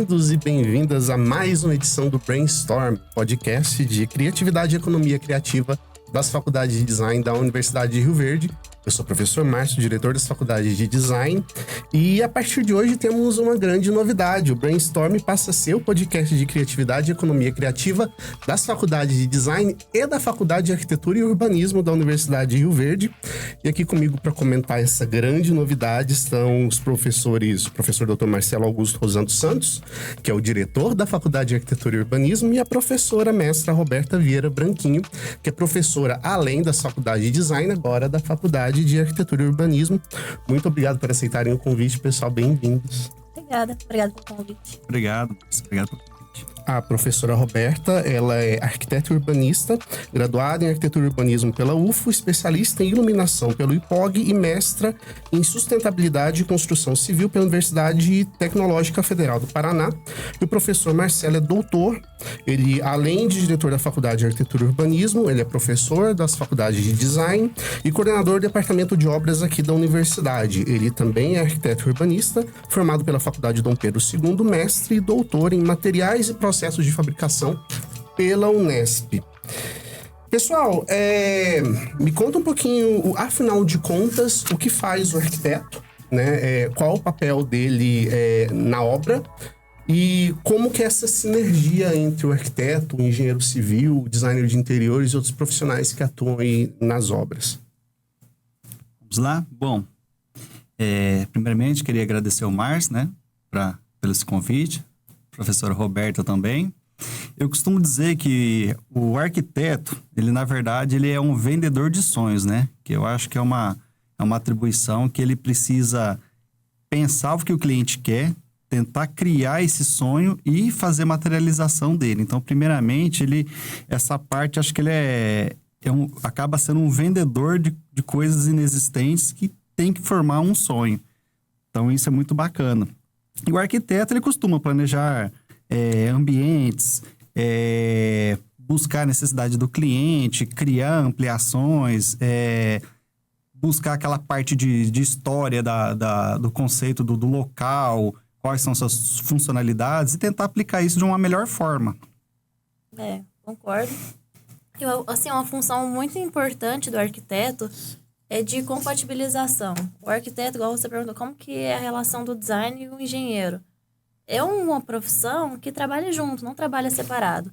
bem-vindos e bem-vindas a mais uma edição do Brainstorm, podcast de criatividade e economia criativa das faculdades de design da Universidade de Rio Verde. Eu sou o professor Márcio, diretor das faculdades de design, e a partir de hoje temos uma grande novidade. O Brainstorm passa a ser o podcast de criatividade e economia criativa das faculdades de design e da Faculdade de Arquitetura e Urbanismo da Universidade de Rio Verde. E aqui comigo para comentar essa grande novidade estão os professores, o professor Dr. Marcelo Augusto Rosando Santos, que é o diretor da Faculdade de Arquitetura e Urbanismo, e a professora mestra Roberta Vieira Branquinho, que é professora além da Faculdade de Design, agora da Faculdade de Arquitetura e Urbanismo. Muito obrigado por aceitarem o convite, pessoal. Bem-vindos. Obrigada pelo convite. Obrigado pelo convite. A professora Roberta, ela é arquiteta e urbanista, graduada em arquitetura e urbanismo pela UFO, especialista em iluminação pelo IPOG e mestra em sustentabilidade e construção civil pela Universidade Tecnológica Federal do Paraná. E o professor Marcelo é doutor. Ele, além de diretor da Faculdade de Arquitetura e Urbanismo, ele é professor das faculdades de design e coordenador do departamento de obras aqui da universidade. Ele também é arquiteto e urbanista, formado pela Faculdade Dom Pedro II, mestre e doutor em materiais e processos de fabricação pela Unesp. Pessoal, me conta um pouquinho, afinal de contas, o que faz o arquiteto, né? Qual o papel dele na obra e como que é essa sinergia entre o arquiteto, o engenheiro civil, o designer de interiores e outros profissionais que atuam aí nas obras. Vamos lá? Bom, primeiramente queria agradecer ao Márcio, né, pelo esse convite. Professora Roberta também. Eu costumo dizer que o arquiteto, ele na verdade, ele é um vendedor de sonhos, né? Que eu acho que é uma atribuição que ele precisa pensar o que o cliente quer, tentar criar esse sonho e fazer materialização dele. Então, primeiramente, essa parte, acho que ele acaba sendo um vendedor de coisas inexistentes que tem que formar um sonho. Então, isso é muito bacana. E o arquiteto, ele costuma planejar ambientes, buscar a necessidade do cliente, criar ampliações, buscar aquela parte de história do conceito do local, quais são suas funcionalidades e tentar aplicar isso de uma melhor forma. Concordo. Uma função muito importante do arquiteto é de compatibilização. O arquiteto, igual você perguntou, como que é a relação do design e o engenheiro? É uma profissão que trabalha junto, não trabalha separado.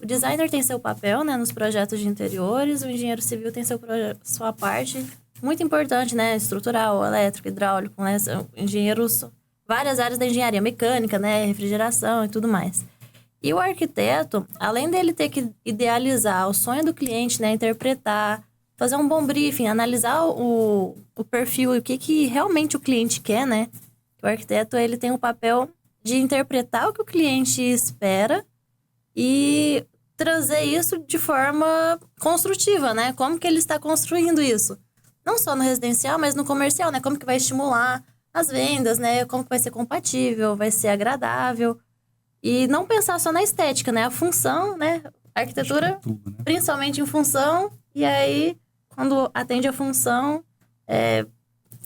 O designer tem seu papel, né, nos projetos de interiores, o engenheiro civil tem sua parte muito importante, né, estrutural, elétrico, hidráulico, né, engenheiros, várias áreas da engenharia, mecânica, né, refrigeração e tudo mais. E o arquiteto, além dele ter que idealizar o sonho do cliente, né, interpretar, fazer um bom briefing, analisar o perfil e o que realmente o cliente quer, né? O arquiteto, ele tem o papel de interpretar o que o cliente espera e trazer isso de forma construtiva, né? Como que ele está construindo isso? Não só no residencial, mas no comercial, né? Como que vai estimular as vendas, né? Como que vai ser compatível, vai ser agradável. E não pensar só na estética, né? A função, né? A arquitetura, tudo, né? Principalmente em função, e aí... Quando atende a função,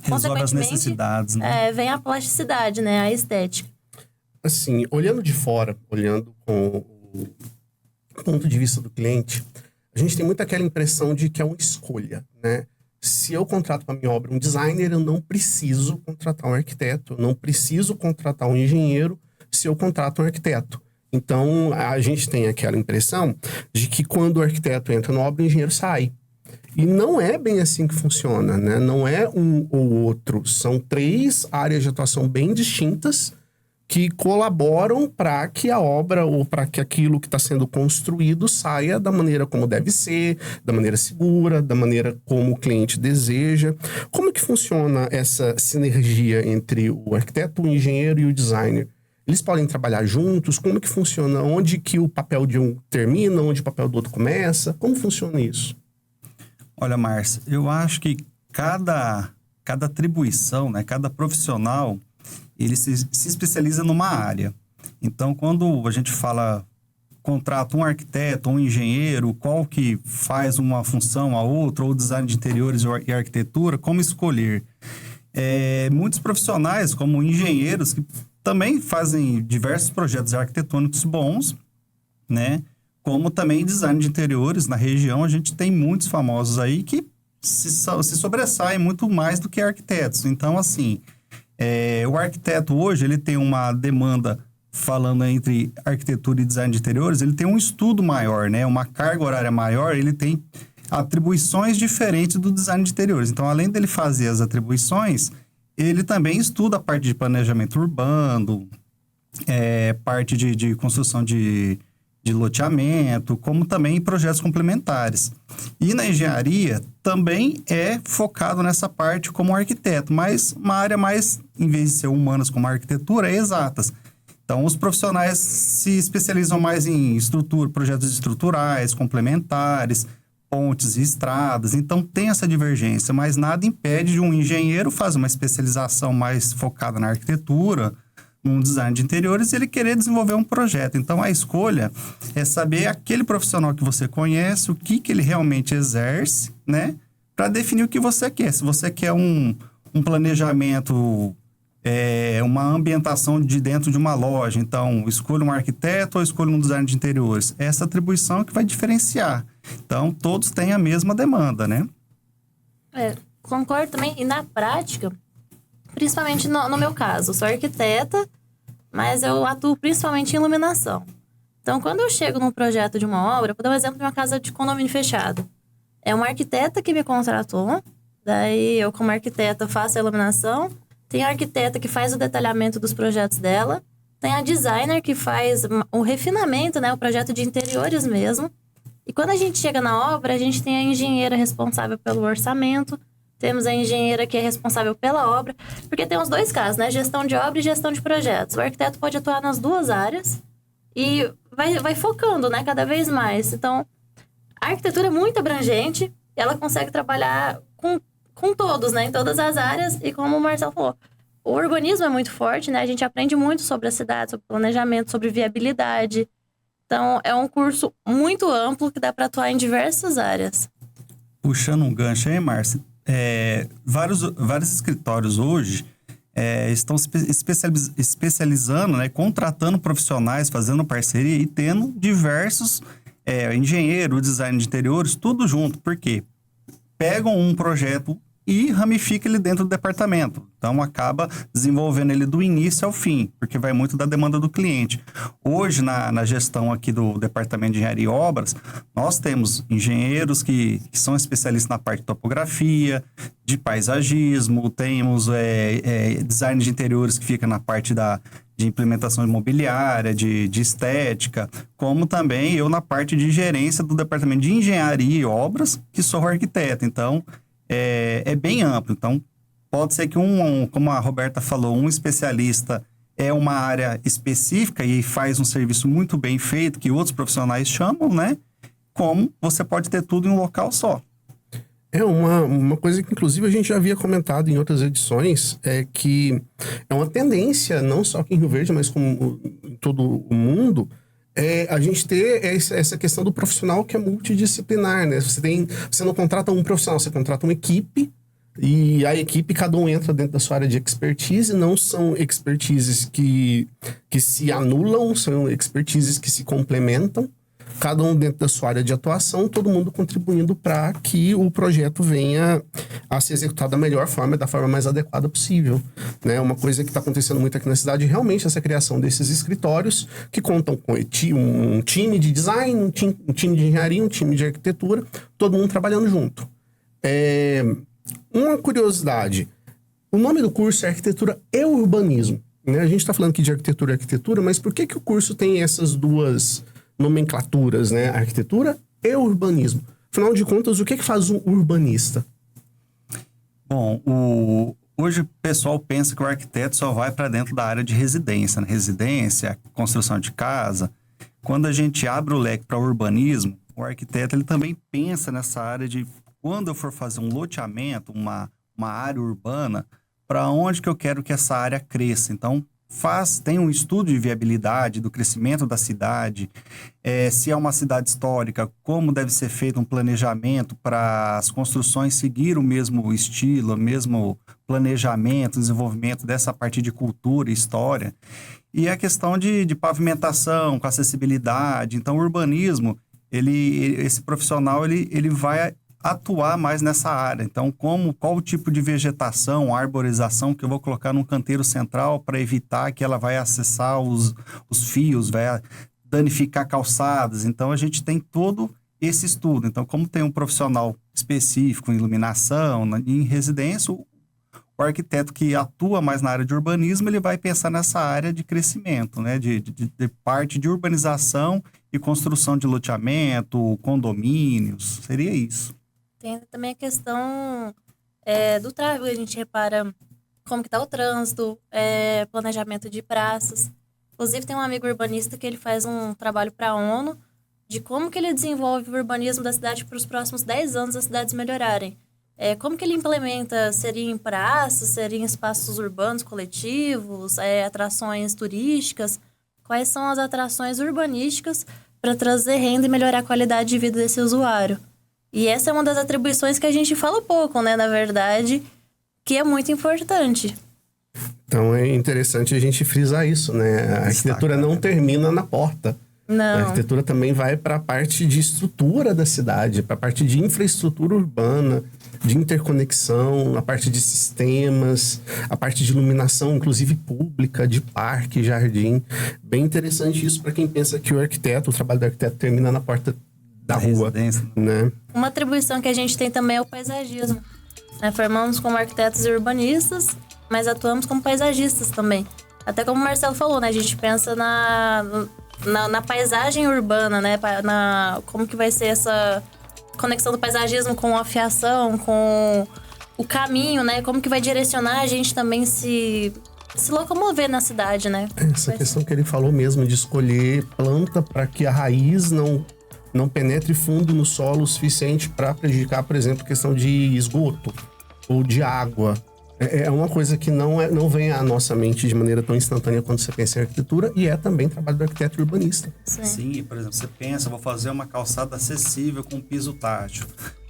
resolve as necessidades, né? Vem a plasticidade, né? A estética. Assim, olhando de fora, olhando com o ponto de vista do cliente, a gente tem muito aquela impressão de que é uma escolha, né? Se eu contrato para minha obra um designer, eu não preciso contratar um arquiteto, eu não preciso contratar um engenheiro se eu contrato um arquiteto. Então, a gente tem aquela impressão de que quando o arquiteto entra na obra, o engenheiro sai. E não é bem assim que funciona, né? Não é um ou outro. São 3 áreas de atuação bem distintas que colaboram para que a obra ou para que aquilo que está sendo construído saia da maneira como deve ser, da maneira segura, da maneira como o cliente deseja. Como que funciona essa sinergia entre o arquiteto, o engenheiro e o designer? Eles podem trabalhar juntos? Como que funciona? Onde que o papel de um termina? Onde o papel do outro começa? Como funciona isso? Olha, Márcio, eu acho que cada atribuição, né, cada profissional, ele se especializa numa área. Então, quando a gente fala, contrata um arquiteto, um engenheiro, qual que faz uma função a outra, ou design de interiores e arquitetura, como escolher? Muitos profissionais, como engenheiros, que também fazem diversos projetos arquitetônicos bons, né? Como também design de interiores. Na região, a gente tem muitos famosos aí que se sobressaem muito mais do que arquitetos. Então, assim, o arquiteto hoje, ele tem uma demanda, falando entre arquitetura e design de interiores, ele tem um estudo maior, né? Uma carga horária maior, ele tem atribuições diferentes do design de interiores. Então, além dele fazer as atribuições, ele também estuda a parte de planejamento urbano, parte de construção de loteamento, como também projetos complementares. E na engenharia também é focado nessa parte como arquiteto, mas uma área mais, em vez de ser humanas como a arquitetura, é exatas. Então, os profissionais se especializam mais em projetos estruturais, complementares, pontes e estradas. Então, tem essa divergência, mas nada impede de um engenheiro fazer uma especialização mais focada na arquitetura, num design de interiores, e ele querer desenvolver um projeto. Então, a escolha é saber aquele profissional que você conhece, o que ele realmente exerce, né? Para definir o que você quer. Se você quer um planejamento, uma ambientação de dentro de uma loja, então, escolha um arquiteto ou escolha um design de interiores. Essa atribuição é que vai diferenciar. Então, todos têm a mesma demanda, né? Concordo também. E na prática, principalmente no meu caso, eu sou arquiteta, mas eu atuo principalmente em iluminação. Então, quando eu chego num projeto de uma obra, vou dar um exemplo de uma casa de condomínio fechado. É uma arquiteta que me contratou, daí eu, como arquiteta, faço a iluminação, tem a arquiteta que faz o detalhamento dos projetos dela, tem a designer que faz o refinamento, né, o projeto de interiores mesmo. E quando a gente chega na obra, a gente tem a engenheira responsável pelo orçamento, temos a engenheira que é responsável pela obra, porque tem os dois casos, né? Gestão de obra e gestão de projetos. O arquiteto pode atuar nas duas áreas e vai focando, né? Cada vez mais. Então, a arquitetura é muito abrangente, ela consegue trabalhar com todos, né? Em todas as áreas. E como o Marcelo falou, o urbanismo é muito forte, né? A gente aprende muito sobre a cidade, sobre planejamento, sobre viabilidade. Então, é um curso muito amplo que dá para atuar em diversas áreas. Puxando um gancho aí, Márcia, vários escritórios hoje estão se especializando, né, contratando profissionais, fazendo parceria e tendo diversos engenheiros, design de interiores, tudo junto. Por quê? Pegam um projeto e ramifica ele dentro do departamento. Então, acaba desenvolvendo ele do início ao fim, porque vai muito da demanda do cliente. Hoje, na gestão aqui do Departamento de Engenharia e Obras, nós temos engenheiros que são especialistas na parte de topografia, de paisagismo, temos design de interiores que fica na parte de implementação imobiliária, de estética, como também eu na parte de gerência do Departamento de Engenharia e Obras, que sou arquiteto. Então, é bem amplo. Então, pode ser que como a Roberta falou, um especialista é uma área específica e faz um serviço muito bem feito, que outros profissionais chamam, né? Como você pode ter tudo em um local só. Uma coisa que, inclusive, a gente já havia comentado em outras edições, é que é uma tendência, não só aqui em Rio Verde, mas como em todo o mundo, a gente ter essa questão do profissional que é multidisciplinar, né? Você não contrata um profissional, você contrata uma equipe, e a equipe, cada um entra dentro da sua área de expertise, não são expertises que se anulam, são expertises que se complementam, cada um dentro da sua área de atuação, todo mundo contribuindo para que o projeto venha a ser executado da melhor forma, da forma mais adequada possível, né? Uma coisa que está acontecendo muito aqui na cidade, realmente, essa criação desses escritórios que contam com um time de design, um time de engenharia, um time de arquitetura, todo mundo trabalhando junto. Uma curiosidade, o nome do curso é Arquitetura e Urbanismo, né? A gente está falando aqui de arquitetura e arquitetura, mas por que o curso tem essas duas nomenclaturas, né? Arquitetura e urbanismo? Afinal de contas, o que faz um urbanista? Bom, hoje o pessoal pensa que o arquiteto só vai para dentro da área de residência, né? Residência, construção de casa. Quando a gente abre o leque para o urbanismo, o arquiteto ele também pensa nessa área de quando eu for fazer um loteamento, uma área urbana, para onde que eu quero que essa área cresça. Então, tem um estudo de viabilidade do crescimento da cidade, se é uma cidade histórica, como deve ser feito um planejamento para as construções seguir o mesmo estilo, o mesmo planejamento, desenvolvimento dessa parte de cultura e história. E a questão de pavimentação, com acessibilidade. Então, o urbanismo, esse profissional, ele vai atuar mais nessa área. Então, qual o tipo de vegetação, arborização que eu vou colocar num canteiro central para evitar que ela vai acessar os fios, vai danificar calçadas. Então, a gente tem todo esse estudo. Então, como tem um profissional específico em iluminação, em residência, o arquiteto que atua mais na área de urbanismo, ele vai pensar nessa área de crescimento, né? De parte de urbanização e construção de loteamento, condomínios, seria isso. Tem também a questão do tráfego, a gente repara como que está o trânsito, planejamento de praças. Inclusive, tem um amigo urbanista que ele faz um trabalho para a ONU de como que ele desenvolve o urbanismo da cidade para os próximos 10 anos as cidades melhorarem. Como que ele implementa, seria em praças, seria em espaços urbanos coletivos, atrações turísticas, quais são as atrações urbanísticas para trazer renda e melhorar a qualidade de vida desse usuário. E essa é uma das atribuições que a gente fala pouco, né, na verdade, que é muito importante. Então é interessante a gente frisar isso, né? A arquitetura não termina na porta. Não. A arquitetura também vai para a parte de estrutura da cidade, para a parte de infraestrutura urbana, de interconexão, a parte de sistemas, a parte de iluminação, inclusive pública, de parque, jardim. Bem interessante isso para quem pensa que o trabalho do arquiteto termina na porta da rua, né? Uma atribuição que a gente tem também é o paisagismo. Formamos como arquitetos e urbanistas, mas atuamos como paisagistas também. Até como o Marcelo falou, né? A gente pensa na paisagem urbana, né? Como que vai ser essa conexão do paisagismo com a fiação, com o caminho, né? Como que vai direcionar a gente também se locomover na cidade, né? Essa questão que ele falou mesmo, de escolher planta para que a raiz não penetre fundo no solo o suficiente para prejudicar, por exemplo, a questão de esgoto ou de água. É uma coisa que não vem à nossa mente de maneira tão instantânea quando você pensa em arquitetura, e é também trabalho do arquiteto urbanista. Sim, por exemplo, você pensa, vou fazer uma calçada acessível com piso tátil.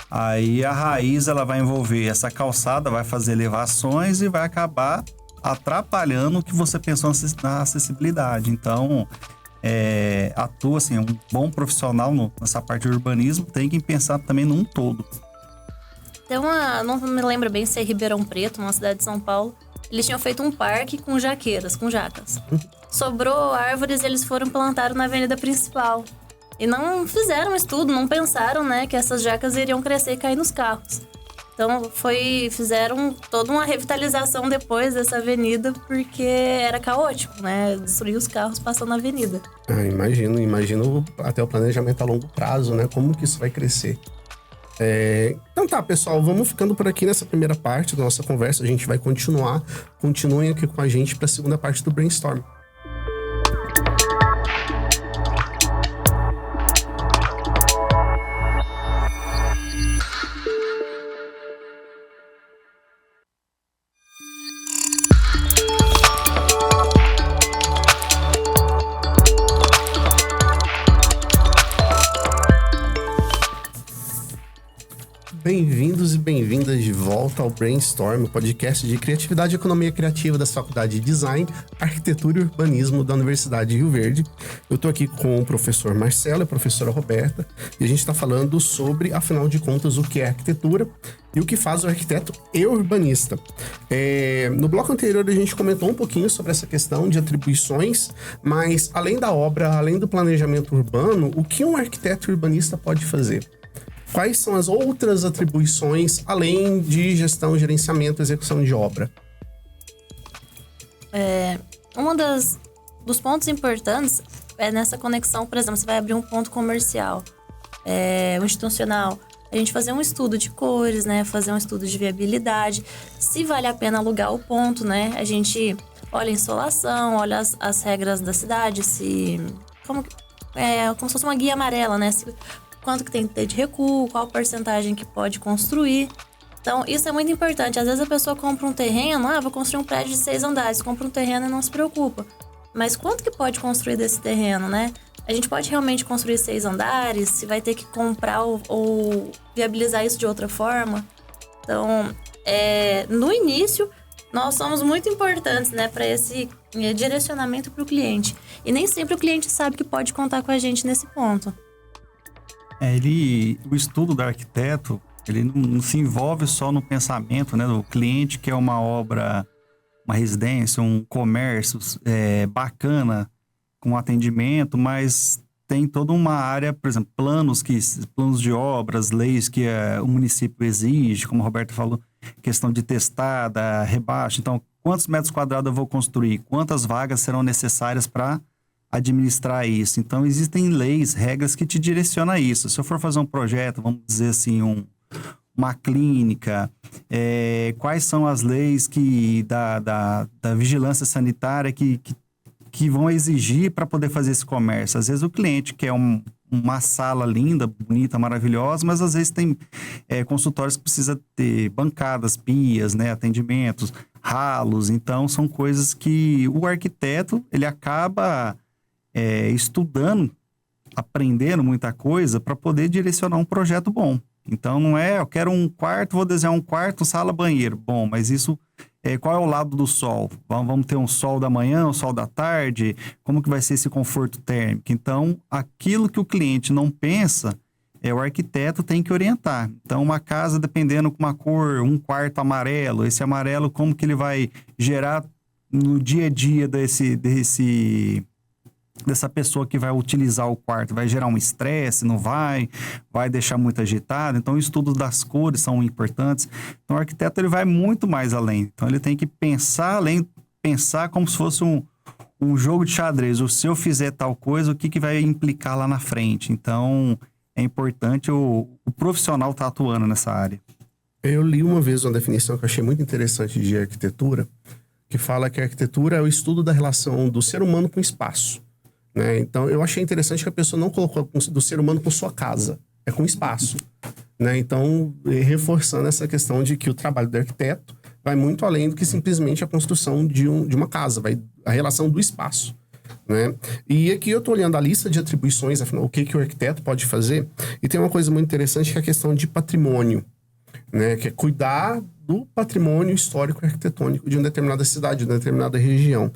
Aí a raiz ela vai envolver essa calçada, vai fazer elevações e vai acabar atrapalhando o que você pensou na acessibilidade. Então, atua assim, um bom profissional nessa parte de urbanismo tem que pensar também num todo. Tem não me lembro bem se é Ribeirão Preto, uma cidade de São Paulo. Eles tinham feito um parque com jaqueiras, com jacas. Sobrou árvores e eles foram plantar na avenida principal. E não fizeram estudo, não pensaram, né, que essas jacas iriam crescer e cair nos carros. Então, fizeram toda uma revitalização depois dessa avenida, porque era caótico, né? Destruir os carros passando na avenida. Imagino até o planejamento a longo prazo, né? Como que isso vai crescer. Então tá, pessoal, vamos ficando por aqui nessa primeira parte da nossa conversa. A gente vai continuar. Continuem aqui com a gente para a segunda parte do Brainstorm. Bem-vindos e bem-vindas de volta ao Brainstorm, o podcast de criatividade e economia criativa das faculdades de Design, Arquitetura e Urbanismo da Universidade de Rio Verde. Eu estou aqui com o professor Marcelo e a professora Roberta, e a gente está falando sobre, afinal de contas, o que é arquitetura e o que faz o arquiteto e o urbanista. No bloco anterior a gente comentou um pouquinho sobre essa questão de atribuições, mas além da obra, além do planejamento urbano, o que um arquiteto e urbanista pode fazer? Quais são as outras atribuições, além de gestão, gerenciamento e execução de obra? Dos pontos importantes é nessa conexão, por exemplo, você vai abrir um ponto comercial, um institucional, a gente fazer um estudo de cores, né? Fazer um estudo de viabilidade, se vale a pena alugar o ponto, né? A gente olha a insolação, olha as regras da cidade, como se fosse uma guia amarela, né? Quanto que tem que ter de recuo, qual porcentagem que pode construir. Então, isso é muito importante. Às vezes a pessoa compra um terreno, vou construir um prédio de 6 andares. Compra um terreno e não se preocupa. Mas quanto que pode construir desse terreno, né? A gente pode realmente construir 6 andares? Se vai ter que comprar ou viabilizar isso de outra forma? Então, no início, nós somos muito importantes, né? Para esse direcionamento para o cliente. E nem sempre o cliente sabe que pode contar com a gente nesse ponto. O estudo do arquiteto, ele não se envolve só no pensamento, né, do cliente, que é uma obra, uma residência, um comércio bacana, com atendimento, mas tem toda uma área, por exemplo, planos de obras, leis que o município exige, como o Roberto falou, questão de testada, rebaixo. Então, quantos metros quadrados eu vou construir? Quantas vagas serão necessárias para administrar isso? Então, existem leis, regras que te direcionam a isso. Se eu for fazer um projeto, vamos dizer assim, uma clínica, quais são as leis da vigilância sanitária que vão exigir para poder fazer esse comércio? Às vezes o cliente quer uma sala linda, bonita, maravilhosa, mas às vezes tem consultórios que precisa ter bancadas, pias, né, atendimentos, ralos. Então, são coisas que o arquiteto, ele acaba estudando, aprendendo muita coisa para poder direcionar um projeto bom. Então, não eu quero um quarto, vou desenhar um quarto, sala, banheiro. Bom, mas isso, qual é o lado do sol? Vamos ter um sol da manhã, um sol da tarde? Como que vai ser esse conforto térmico? Então, aquilo que o cliente não pensa, o arquiteto tem que orientar. Então, uma casa, dependendo com uma cor, um quarto amarelo, esse amarelo, como que ele vai gerar no dia a dia dessa pessoa que vai utilizar o quarto? Vai gerar um estresse? Não vai deixar muito agitado? Então, estudos das cores são importantes. Então, o arquiteto, ele vai muito mais além. Então, ele tem que pensar como se fosse um jogo de xadrez. Ou se eu fizer tal coisa, o que vai implicar lá na frente? Então, é importante o profissional estar atuando nessa área. Eu li uma vez uma definição que eu achei muito interessante de arquitetura, que fala que a arquitetura é o estudo da relação do ser humano com o espaço. Né? Então, eu achei interessante que a pessoa não colocou do ser humano com sua casa, é com espaço. Né? Então, reforçando essa questão de que o trabalho do arquiteto vai muito além do que simplesmente a construção de uma casa, a relação do espaço. Né? E aqui eu estou olhando a lista de atribuições, afinal, o que o arquiteto pode fazer, e tem uma coisa muito interessante que é a questão de patrimônio, né? Que é cuidar do patrimônio histórico e arquitetônico de uma determinada cidade, de uma determinada região.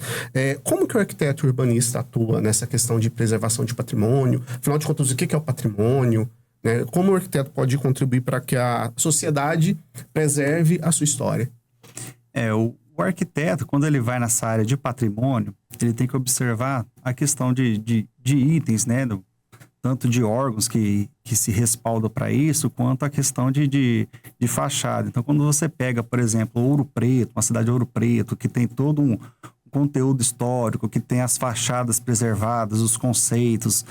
Como que o arquiteto urbanista atua nessa questão de preservação de patrimônio? Afinal de contas, o que é o patrimônio? Né? Como o arquiteto pode contribuir para que a sociedade preserve a sua história? O arquiteto, quando ele vai nessa área de patrimônio, ele tem que observar a questão de itens, né? Tanto de órgãos que se respaldam para isso, quanto a questão de fachada. Então, quando você pega, por exemplo, Ouro Preto, uma cidade de Ouro Preto, que tem todo um conteúdo histórico, que tem as fachadas preservadas, os conceitos,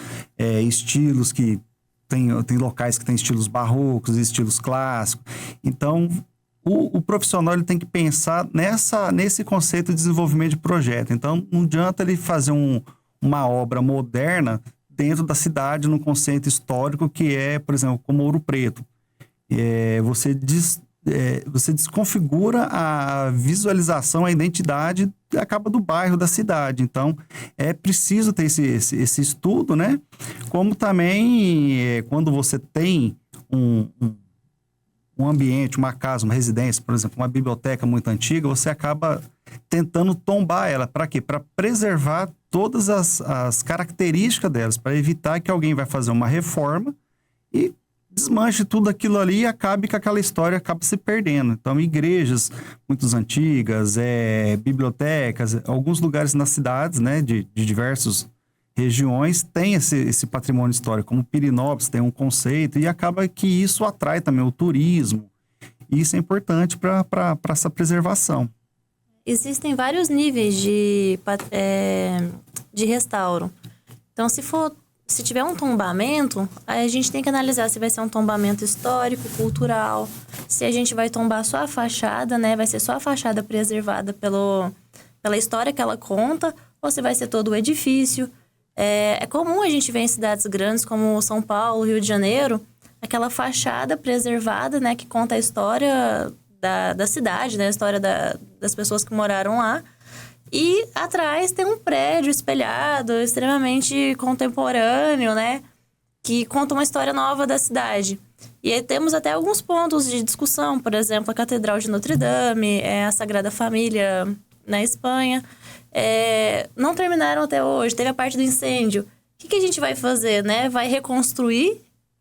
estilos que tem locais que tem estilos barrocos, estilos clássicos. Então, o profissional, ele tem que pensar nesse conceito de desenvolvimento de projeto. Então, não adianta ele fazer uma obra moderna dentro da cidade, num conceito histórico que por exemplo, como Ouro Preto. Você desconfigura a visualização, a identidade do bairro, da cidade. Então, é preciso ter esse estudo, né? Como também, quando você tem um ambiente, uma casa, uma residência, por exemplo, uma biblioteca muito antiga, você acaba tentando tombar ela. Para quê? Para preservar todas as características delas, para evitar que alguém vai fazer uma reforma e desmanche tudo aquilo ali e acabe que aquela história acaba se perdendo. Então, igrejas muito antigas, bibliotecas, alguns lugares nas cidades, né, de diversas regiões, tem esse patrimônio histórico, como Pirinópolis tem um conceito, e acaba que isso atrai também o turismo. E isso é importante para essa preservação. Existem vários níveis de restauro. Então, se tiver um tombamento, aí a gente tem que analisar se vai ser um tombamento histórico, cultural, se a gente vai tombar só a fachada, né? Vai ser só a fachada preservada pela história que ela conta, ou se vai ser todo o edifício. É comum a gente ver em cidades grandes como São Paulo, Rio de Janeiro, aquela fachada preservada, né? Que conta a história da cidade, né? A história das pessoas que moraram lá. E atrás tem um prédio espelhado, extremamente contemporâneo, né? Que conta uma história nova da cidade. E aí temos até alguns pontos de discussão, por exemplo, a Catedral de Notre Dame, a Sagrada Família na Espanha. Não terminaram até hoje, teve a parte do incêndio. O que a gente vai fazer, né? Vai reconstruir,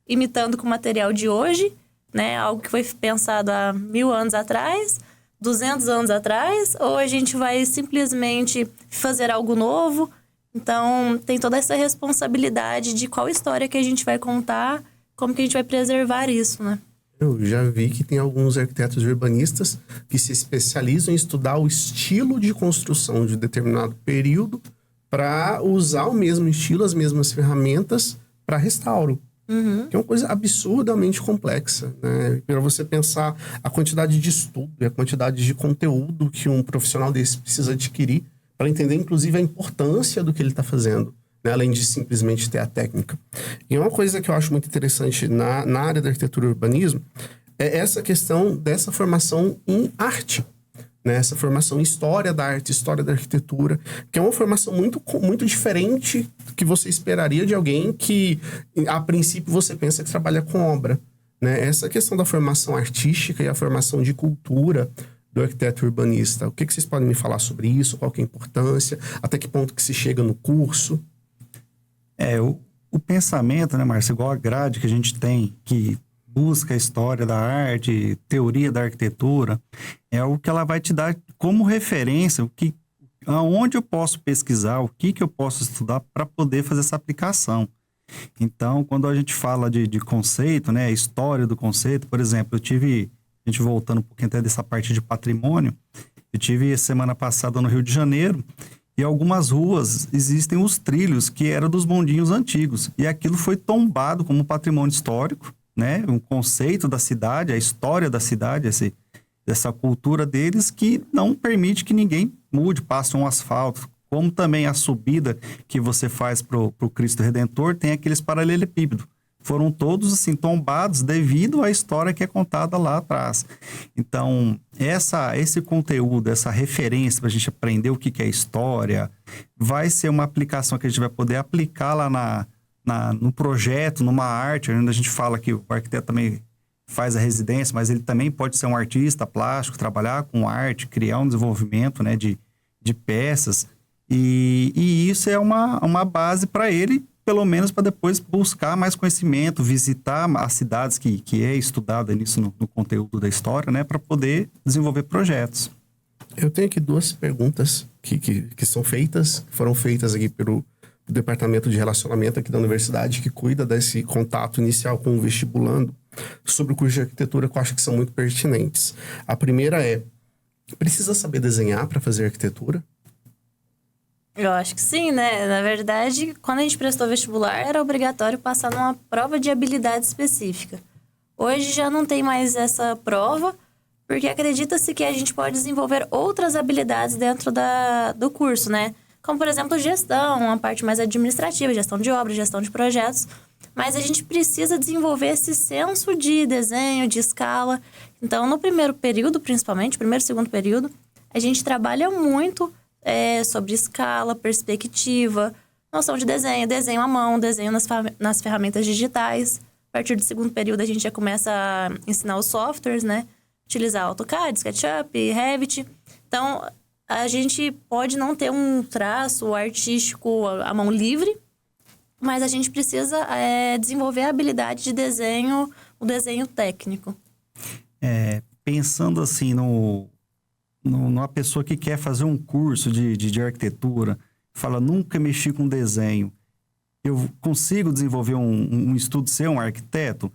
imitando com o material de hoje, né? Algo que foi pensado há 1000 anos atrás, 200 anos atrás, ou a gente vai simplesmente fazer algo novo? Então, tem toda essa responsabilidade de qual história que a gente vai contar, como que a gente vai preservar isso, né? Eu já vi que tem alguns arquitetos urbanistas que se especializam em estudar o estilo de construção de determinado período para usar o mesmo estilo, as mesmas ferramentas para restauro. Que é uma coisa absurdamente complexa, né? Para você pensar a quantidade de estudo e a quantidade de conteúdo que um profissional desse precisa adquirir para entender, inclusive, a importância do que ele está fazendo, né? Além de simplesmente ter a técnica. E uma coisa que eu acho muito interessante na área da arquitetura e urbanismo é essa questão dessa formação em arte, né? Essa formação em história da arte, história da arquitetura, que é uma formação muito diferente do que você esperaria de alguém que, a princípio, você pensa que trabalha com obra, né? Essa questão da formação artística e a formação de cultura do arquiteto urbanista. O que vocês podem me falar sobre isso? Qual que é a importância? Até que ponto que se chega no curso? O pensamento, né, Márcio, igual a grade que a gente tem, que busca a história da arte, teoria da arquitetura, é o que ela vai te dar como referência, aonde eu posso pesquisar, o que eu posso estudar para poder fazer essa aplicação. Então, quando a gente fala de conceito, né, a história do conceito, por exemplo, a gente voltando um pouquinho até dessa parte de patrimônio, eu tive semana passada no Rio de Janeiro, e algumas ruas existem os trilhos que eram dos bondinhos antigos, e aquilo foi tombado como patrimônio histórico, né? Um conceito da cidade, a história da cidade, essa cultura deles que não permite que ninguém mude, passe um asfalto. Como também a subida que você faz pro Cristo Redentor tem aqueles paralelepípedos. Foram todos assim tombados devido à história que é contada lá atrás. Então, esse conteúdo, essa referência para a gente aprender o que é história, vai ser uma aplicação que a gente vai poder aplicar lá no projeto, numa arte, onde a gente fala que o arquiteto também faz a residência, mas ele também pode ser um artista plástico, trabalhar com arte, criar um desenvolvimento, né, de peças. E isso é uma base para ele, pelo menos para depois buscar mais conhecimento, visitar as cidades que é estudada nisso no conteúdo da história, né, para poder desenvolver projetos. Eu tenho aqui 2 perguntas que foram feitas aqui pelo Departamento de Relacionamento aqui da universidade, que cuida desse contato inicial com o vestibulando, sobre o curso de arquitetura, que eu acho que são muito pertinentes. A primeira é: precisa saber desenhar para fazer arquitetura? Eu acho que sim, né? Na verdade, quando a gente prestou vestibular, era obrigatório passar numa prova de habilidade específica. Hoje já não tem mais essa prova, porque acredita-se que a gente pode desenvolver outras habilidades dentro do curso, né? Como, por exemplo, gestão, uma parte mais administrativa, gestão de obras, gestão de projetos. Mas a gente precisa desenvolver esse senso de desenho, de escala. Então, no primeiro período, principalmente, primeiro e segundo período, a gente trabalha muito sobre escala, perspectiva, noção de desenho à mão, desenho nas ferramentas digitais. A partir do segundo período, a gente já começa a ensinar os softwares, né? Utilizar AutoCAD, SketchUp, Revit. Então, a gente pode não ter um traço artístico à mão livre, mas a gente precisa desenvolver a habilidade de desenho, o desenho técnico. Pensando assim numa pessoa que quer fazer um curso de arquitetura, fala, nunca mexi com desenho, eu consigo desenvolver um estudo, ser um arquiteto?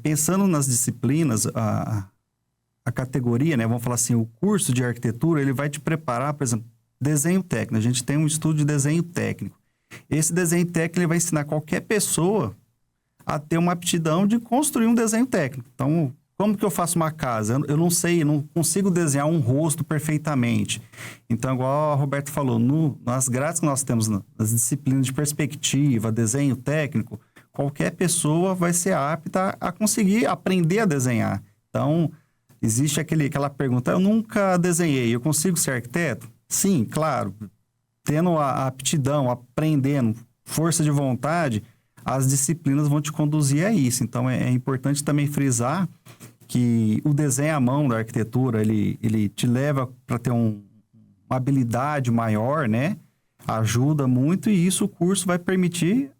Pensando nas disciplinas, a categoria, né? Vamos falar assim, o curso de arquitetura, ele vai te preparar, por exemplo, desenho técnico. A gente tem um estudo de desenho técnico. Esse desenho técnico, ele vai ensinar qualquer pessoa a ter uma aptidão de construir um desenho técnico. Então, como que eu faço uma casa? Eu não sei, eu não consigo desenhar um rosto perfeitamente. Então, igual a Roberto falou, nas grades que nós temos, nas disciplinas de perspectiva, desenho técnico, qualquer pessoa vai ser apta a conseguir aprender a desenhar. Então, existe aquela pergunta, eu nunca desenhei, eu consigo ser arquiteto? Sim, claro. Tendo a aptidão, aprendendo, força de vontade, as disciplinas vão te conduzir a isso. Então, é importante também frisar que o desenho à mão da arquitetura, ele te leva para ter uma habilidade maior, né? Ajuda muito e isso o curso vai permitir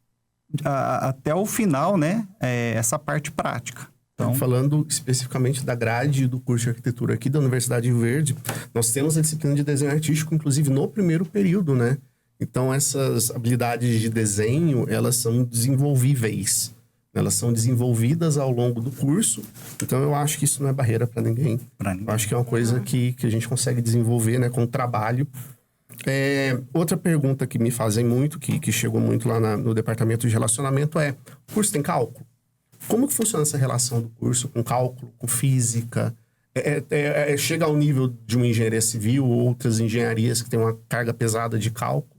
até o final, né? Essa parte prática. Então, falando especificamente da grade do curso de arquitetura aqui da Universidade de Rio Verde, nós temos a disciplina de desenho artístico, inclusive no primeiro período, né? Então, essas habilidades de desenho, elas são desenvolvíveis. Elas são desenvolvidas ao longo do curso. Então, eu acho que isso não é barreira para ninguém. Eu acho que é uma coisa que a gente consegue desenvolver, né, com o trabalho. Outra pergunta que me fazem muito, que chegou muito lá no departamento de relacionamento é: o curso tem cálculo? Como que funciona essa relação do curso com cálculo, com física? Chega ao nível de uma engenharia civil ou outras engenharias que têm uma carga pesada de cálculo?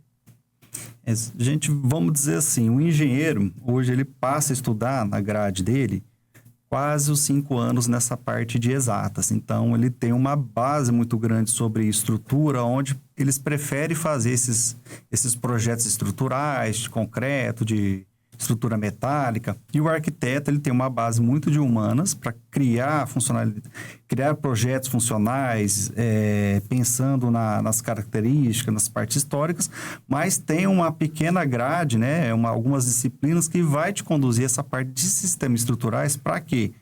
Gente, vamos dizer assim, o engenheiro, hoje ele passa a estudar na grade dele quase os 5 anos nessa parte de exatas. Então, ele tem uma base muito grande sobre estrutura, onde eles preferem fazer esses projetos estruturais, de concreto, de estrutura metálica. E o arquiteto, ele tem uma base muito de humanas para criar projetos funcionais, pensando nas características, nas partes históricas, mas tem uma pequena grade, né, algumas disciplinas que vai te conduzir essa parte de sistemas estruturais. Para quê?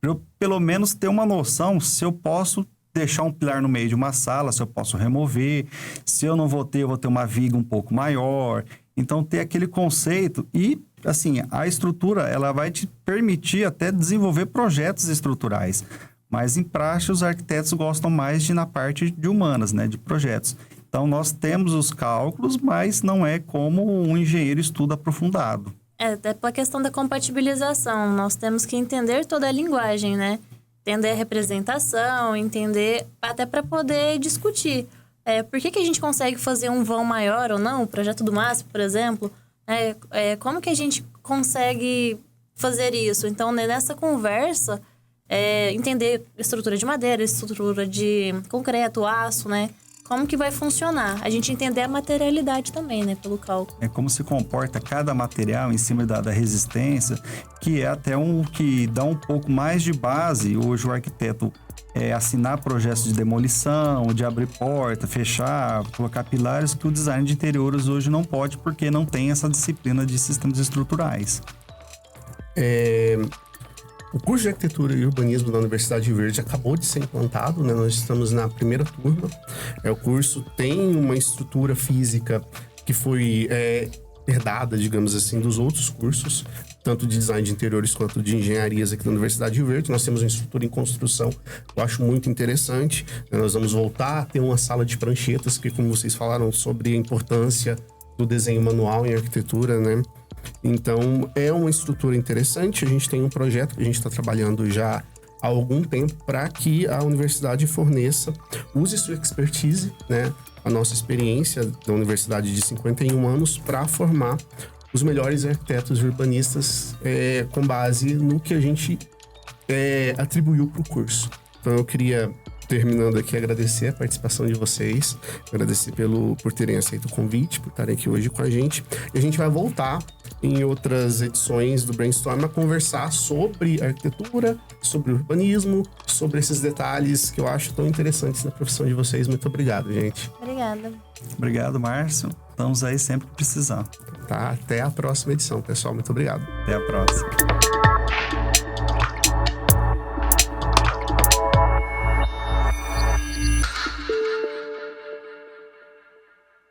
Para eu, pelo menos, ter uma noção se eu posso deixar um pilar no meio de uma sala, se eu posso remover, se eu não vou ter, eu vou ter uma viga um pouco maior. Então, ter aquele conceito e, assim, a estrutura, ela vai te permitir até desenvolver projetos estruturais. Mas, em prática, os arquitetos gostam mais na parte de humanas, né, de projetos. Então, nós temos os cálculos, mas não é como um engenheiro estuda aprofundado. Até pela questão da compatibilização. Nós temos que entender toda a linguagem, né? Entender a representação, entender até para poder discutir. Por que a gente consegue fazer um vão maior ou não? O projeto do MASP, por exemplo. Como que a gente consegue fazer isso? Então, nessa conversa, entender estrutura de madeira, estrutura de concreto, aço, né? Como que vai funcionar? A gente entender a materialidade também, né? Pelo cálculo. Como se comporta cada material em cima da resistência, que é até que dá um pouco mais de base. Hoje o arquiteto assinar projetos de demolição, de abrir porta, fechar, colocar pilares, que o design de interiores hoje não pode, porque não tem essa disciplina de sistemas estruturais. O curso de arquitetura e urbanismo da Universidade de Rio Verde acabou de ser implantado, né? Nós estamos na primeira turma. O curso tem uma estrutura física que foi herdada, digamos assim, dos outros cursos, tanto de design de interiores quanto de engenharias aqui da Universidade de Rio Verde. Nós temos uma estrutura em construção que eu acho muito interessante. Nós vamos voltar a ter uma sala de pranchetas, que, como vocês falaram, sobre a importância do desenho manual em arquitetura, né? Então, é uma estrutura interessante. A gente tem um projeto que a gente está trabalhando já há algum tempo para que a universidade forneça, use sua expertise, né? A nossa experiência da universidade de 51 anos para formar os melhores arquitetos e urbanistas com base no que a gente atribuiu para o curso. Então, eu queria, terminando aqui, agradecer a participação de vocês, agradecer por terem aceito o convite, por estarem aqui hoje com a gente. E a gente vai voltar em outras edições do Brainstorm a conversar sobre arquitetura, sobre urbanismo, sobre esses detalhes que eu acho tão interessantes na profissão de vocês. Muito obrigado, gente. Obrigada. Obrigado, Márcio. Estamos aí sempre que precisar. Tá, até a próxima edição, pessoal. Muito obrigado. Até a próxima.